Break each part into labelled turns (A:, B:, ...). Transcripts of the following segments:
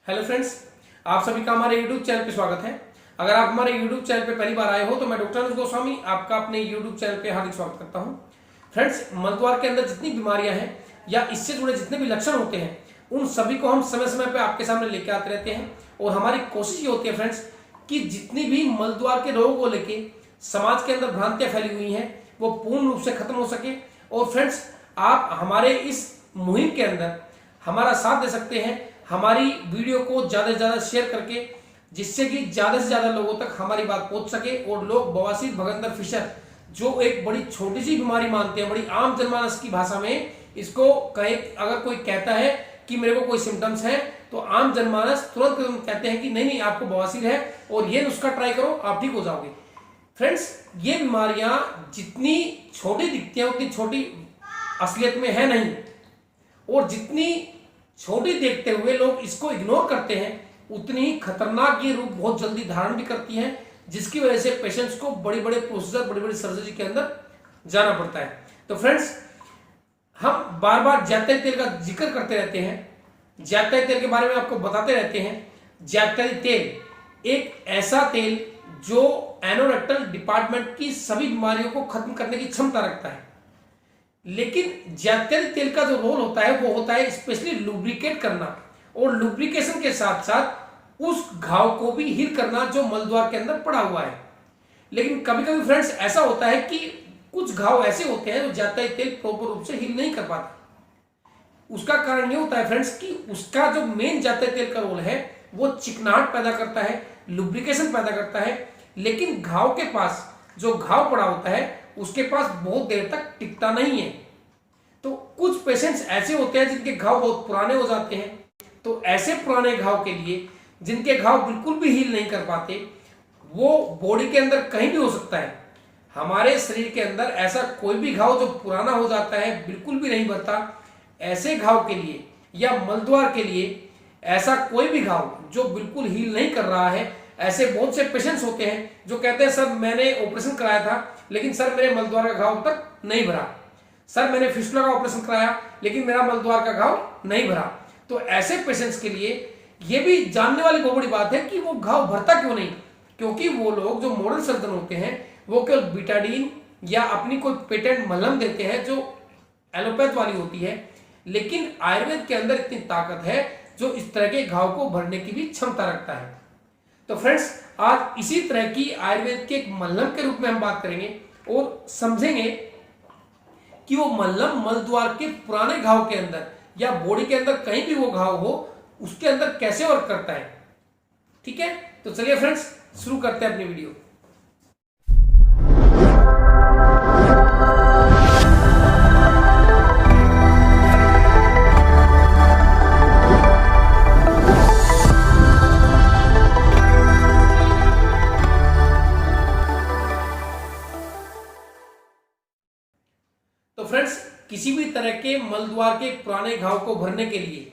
A: Hello friends, आप सभी का हमारे YouTube चैनल पे स्वागत है। अगर आप हमारे YouTube चैनल पे पहली बार आए हो तो मैं डॉक्टर अनुज गोस्वामी आपका अपने YouTube चैनल पे हार्दिक स्वागत करता हूं। फ्रेंड्स, मलद्वार के अंदर जितनी बीमारियां हैं या इससे जुड़े जितने भी लक्षण होते हैं उन सभी को हम समय समय पे आपके सामने लेके आते रहते हैं और हमारी कोशिश ये होती है फ्रेंड्स कि जितनी भी मलद्वार के रोगों को लेके समाज के अंदर भ्रांतियां फैली हुई हैं वो पूर्ण रूप से खत्म हो सके। और फ्रेंड्स, आप हमारे इस मुहिम के अंदर हमारा साथ दे सकते हैं हमारी वीडियो को ज्यादा से ज्यादा शेयर करके, जिससे कि ज्यादा से ज्यादा लोगों तक हमारी बात पहुंच सके और लोग बवासीर, भगंदर, फिशर जो एक बड़ी छोटी सी बीमारी मानते हैं, बड़ी आम जनमानस की भाषा में इसको कहे, अगर कोई कहता है कि मेरे को कोई सिम्टम्स है तो आम जनमानस तुरंत कहते हैं कि नहीं नहीं आपको बवासीर है और ये नुस्खा ट्राई करो आप ठीक हो जाओगे। फ्रेंड्स, ये बीमारियां जितनी छोटी दिखती हैं उतनी छोटी असलियत में है नहीं, और जितनी छोटी देखते हुए लोग इसको इग्नोर करते हैं उतनी ही खतरनाक ये रूप बहुत जल्दी धारण भी करती हैं, जिसकी वजह से पेशेंट्स को बड़ी बड़े प्रोसीजर, बड़ी बड़ी सर्जरी के अंदर जाना पड़ता है। तो फ्रेंड्स, हम बार बार जायतरी तेल का जिक्र करते रहते हैं, जायतरी तेल के बारे में आपको बताते रहते हैं। जायतरी तेल एक ऐसा तेल जो एनोरेक्टल डिपार्टमेंट की सभी बीमारियों को खत्म करने की क्षमता रखता है, लेकिन जायतरी तेल का जो रोल होता है वो होता है स्पेशली लुब्रिकेट करना, और लुब्रिकेशन के साथ साथ उस घाव को भी हील करना जो मलद्वार के अंदर पड़ा हुआ है। लेकिन कभी कभी फ्रेंड्स ऐसा होता है कि कुछ घाव ऐसे होते हैं जो जायतरी तेल प्रॉपर रूप से हील नहीं कर पाता। उसका कारण ये होता है फ्रेंड्स कि उसका जो मेन जायतरी तेल का रोल है वो चिकनाहट पैदा करता है, लुब्रिकेशन पैदा करता है, लेकिन घाव के पास जो घाव पड़ा होता है उसके पास बहुत देर तक टिकता नहीं है। तो कुछ पेशेंट्स ऐसे होते हैं जिनके घाव बहुत पुराने हो जाते हैं, तो ऐसे पुराने घाव के लिए जिनके घाव बिल्कुल भी हील नहीं कर पाते, वो बॉडी के अंदर कहीं भी हो सकता है, हमारे शरीर के अंदर ऐसा कोई भी घाव जो पुराना हो जाता है, बिल्कुल भी नहीं भरता, ऐसे घाव के लिए या मलद्वार के लिए ऐसा कोई भी घाव जो बिल्कुल हील नहीं कर रहा है, ऐसे बहुत से पेशेंट्स होते हैं जो कहते हैं सर मैंने ऑपरेशन कराया था लेकिन सर मेरे मलद्वार का घाव तक नहीं भरा, सर मैंने फिस्टुला का ऑपरेशन कराया लेकिन मेरा मलद्वार का घाव नहीं भरा। तो ऐसे पेशेंट्स के लिए यह भी जानने वाली बहुत बड़ी बात है कि वो घाव भरता क्यों नहीं, क्योंकि वो लोग जो मॉडर्न सर्जन होते हैं वो केवल बिटाडीन या अपनी कोई पेटेंट मलहम देते हैं जो एलोपैथ वाली होती है, लेकिन आयुर्वेद के अंदर इतनी ताकत है जो इस तरह के घाव को भरने की भी क्षमता रखता है। तो फ्रेंड्स, आज इसी तरह की आयुर्वेद के एक मलहम के रूप में हम बात करेंगे और समझेंगे कि वो मलहम मलद्वार के पुराने घाव के अंदर या बॉडी के अंदर कहीं भी वो घाव हो उसके अंदर कैसे वर्क करता है। ठीक है, तो चलिए फ्रेंड्स शुरू करते हैं अपनी वीडियो। तो फ्रेंड्स, किसी भी तरह के मलद्वार के पुराने घाव को भरने के लिए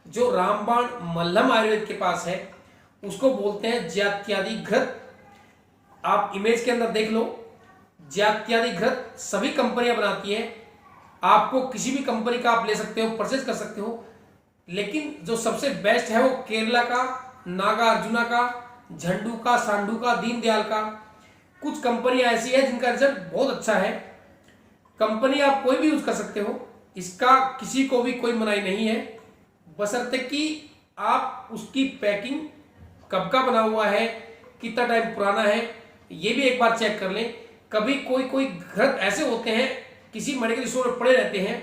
A: जो रामबाण मलहम आयुर्वेद के पास है उसको बोलते हैं जात्यादि घृत। आप इमेज के अंदर देख लो, जात्यादि घृत सभी कंपनियां बनाती है, आपको किसी भी कंपनी का आप ले सकते हो, परचेज कर सकते हो, लेकिन जो सबसे बेस्ट है वो केरला का, नागार्जुना का, झंडू का, सांडू का, दीनदयाल का। कुछ कंपनियां ऐसी है जिनका रिजल्ट बहुत अच्छा है। कंपनी आप कोई भी यूज कर सकते हो, इसका किसी को भी कोई मनाही नहीं है, बशर्ते कि आप उसकी पैकिंग कब का बना हुआ है, कितना टाइम पुराना है, ये भी एक बार चेक कर लें। कभी कोई कोई घृत ऐसे होते हैं किसी मेडिकल स्टोर में पड़े रहते हैं,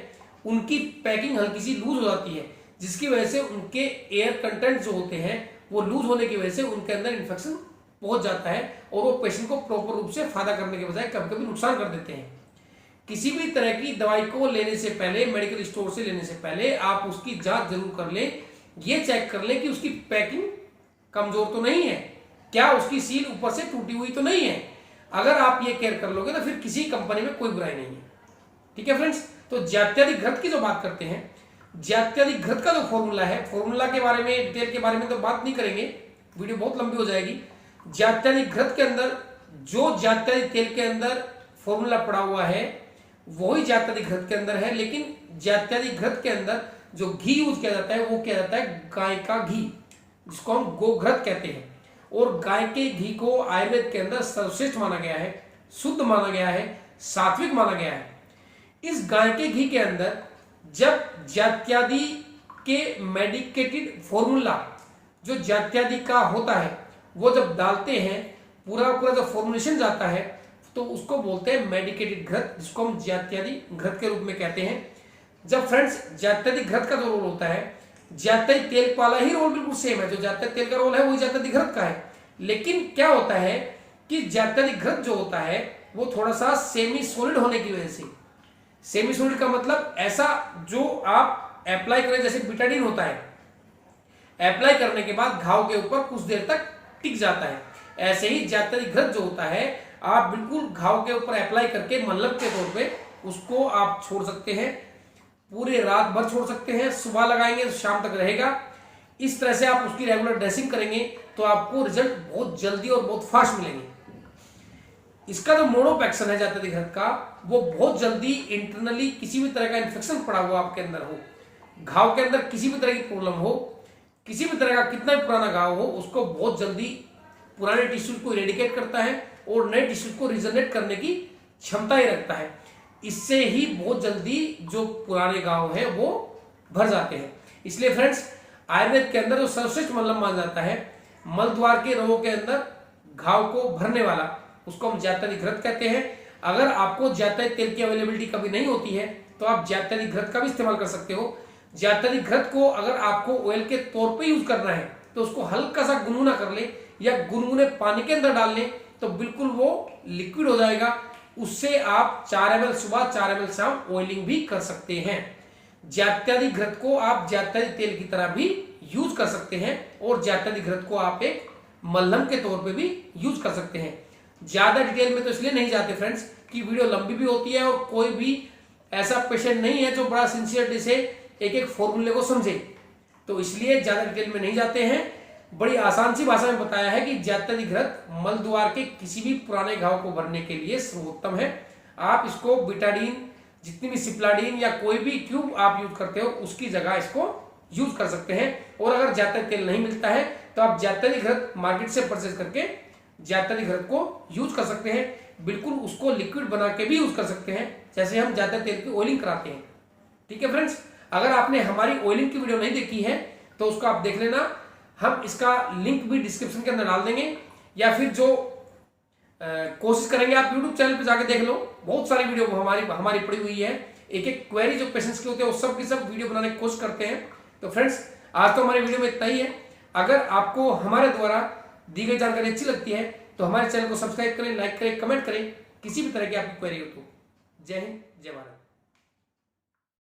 A: उनकी पैकिंग हल्की सी लूज हो जाती है, जिसकी वजह से उनके एयर कंटेंट जो होते हैं वो लूज होने की वजह से उनके अंदर इन्फेक्शन पहुंच जाता है और वो पेशेंट को प्रॉपर रूप से फायदा करने के बजाय कभी कभी नुकसान कर देते हैं। किसी भी तरह की दवाई को लेने से पहले, मेडिकल स्टोर से लेने से पहले आप उसकी जांच जरूर कर लें, ये चेक कर लें कि उसकी पैकिंग कमजोर तो नहीं है, क्या उसकी सील ऊपर से टूटी हुई तो नहीं है। अगर आप ये केयर कर लोगे तो फिर किसी कंपनी में कोई बुराई नहीं है। ठीक है फ्रेंड्स, तो जात्यादि घृत की जो बात करते हैं, जात्यादि घृत का जो फॉर्मूला है, फॉर्मूला के बारे में, डिटेल के बारे में तो बात नहीं करेंगे, वीडियो बहुत लंबी हो जाएगी। जात्यादि घृत के अंदर जो जात्यादि तेल के अंदर फॉर्मूला पड़ा हुआ है वही जात्यादि घृत के अंदर है, लेकिन जात्यादि घृत के अंदर जो घी यूज किया जाता है वो किया जाता है गाय का घी। जिसको हम गोघृत कहते हैं। और गाय के घी को आयुर्वेद के अंदर सर्वश्रेष्ठ माना गया है, शुद्ध माना गया है, सात्विक माना गया है। इस गाय के घी के अंदर जब जात्यादि के मेडिकेटेड फॉर्मूला जो जात्यादि का होता है वो जब डालते हैं, पूरा जो फॉर्मुलेशन जाता है तो उसको बोलते हैं मेडिकेटेड घृत, जिसको हम जात्यादि घृत के रूप में कहते हैं। जब फ्रेंड्स जात्यादि घृत का जो रोल होता है, जात्यादि तेल वाला ही रोल बिल्कुल सेम है, जो जात्यादि तेल का रोल है वही जात्यादि घृत का है। लेकिन क्या होता है कि जात्यादि घृत जो होता है वो थोड़ा सा सेमी सॉलिड होने की वजह से, सेमी सॉलिड का मतलब ऐसा जो आप अप्लाई करें, जैसे बिटाडीन होता है, अप्लाई करने के बाद घाव के ऊपर कुछ देर तक टिक जाता है, ऐसे ही जात्यादि घृत जो होता है आप बिल्कुल घाव के ऊपर अप्लाई करके मलहम के तौर पे उसको आप छोड़ सकते हैं, पूरे रात भर छोड़ सकते हैं, सुबह लगाएंगे तो शाम तक रहेगा। इस तरह से आप उसकी रेगुलर ड्रेसिंग करेंगे तो आपको रिजल्ट बहुत जल्दी और बहुत फास्ट मिलेंगे। इसका जो मोड एक्शन है जात्यादि घृत का, वो बहुत जल्दी इंटरनली किसी भी तरह का इन्फेक्शन पड़ा हुआ आपके अंदर हो, घाव के अंदर किसी भी तरह की प्रॉब्लम हो, किसी भी तरह का कितना भी पुराना घाव हो, उसको बहुत जल्दी पुराने टिश्यू को इरेडिकेट करता है और नए टिश्यू को रिजनरेट करने की क्षमता ही रखता है। इससे ही बहुत जल्दी जो पुराने घाव है वो भर जाते हैं। इसलिए फ्रेंड्स, आयुर्वेद के अंदर जो सर्वश्रेष्ठ मलहम माना जाता है मल द्वार के रोगों के अंदर घाव को भरने वाला, उसको हम जात्यादि घृत कहते हैं। अगर आपको जात्यादि तेल की अवेलेबिलिटी कभी नहीं होती है तो आप जात्यादि घृत का भी इस्तेमाल कर सकते हो। जात्यादि घृत को अगर आपको ऑयल के तौर पे यूज करना है तो उसको हल्का सा गुनगुना कर ले या गुनगुने पानी के अंदर डाल ले तो बिल्कुल वो लिक्विड हो जाएगा। उससे आप 4 ml सुबह 4 ml शाम ऑयलिंग भी कर सकते हैं। जात्यादि घृत को आप जात्यादि तेल की तरह भी यूज कर सकते हैं और जात्यादि घृत को आप एक मलहम के तौर पे भी यूज कर सकते हैं। ज्यादा डिटेल में तो इसलिए नहीं जाते फ्रेंड्स कि वीडियो लंबी भी होती है और कोई भी ऐसा पेशेंट नहीं है जो बड़ा सिंसियरिटी से एक एक फॉर्मूले को समझे, तो इसलिए ज्यादा डिटेल में नहीं जाते हैं। बड़ी आसान सी भाषा में बताया है कि जात्यादि घृत मल द्वार के किसी भी पुराने घाव को भरने के लिए सर्वोत्तम है। आप इसको बिटाडीन, जितनी भी सिप्लाडीन या कोई भी ट्यूब आप यूज करते हो उसकी जगह इसको यूज कर सकते हैं। और अगर जात्यादि तेल नहीं मिलता है तो आप जात्यादि घृत मार्केट से परचेज करके जात्यादि घृत को यूज कर सकते हैं। बिल्कुल उसको लिक्विड बना के भी यूज कर सकते हैं, जैसे हम जात्यादि तेल की ऑयलिंग कराते हैं। ठीक है फ्रेंड्स, अगर आपने हमारी ऑयलिंग की वीडियो नहीं देखी है तो उसको आप देख लेना, हम इसका लिंक भी डिस्क्रिप्शन के अंदर डाल देंगे, या फिर जो कोशिश करेंगे आप यूट्यूब चैनल पे जाके देख लो, बहुत सारी वीडियो हमारी पड़ी हुई है। एक एक क्वेरी जो पेशेंट्स के होते हैं वो सब की सब वीडियो बनाने की कोशिश करते हैं। तो फ्रेंड्स, आज तो हमारी वीडियो में इतना ही है। अगर आपको हमारे द्वारा दी गई जानकारी अच्छी लगती है तो हमारे चैनल को सब्सक्राइब करें, लाइक करें, कमेंट करें। किसी भी तरह की आपकी क्वेरी हो तो जय हिंद, जय भारत।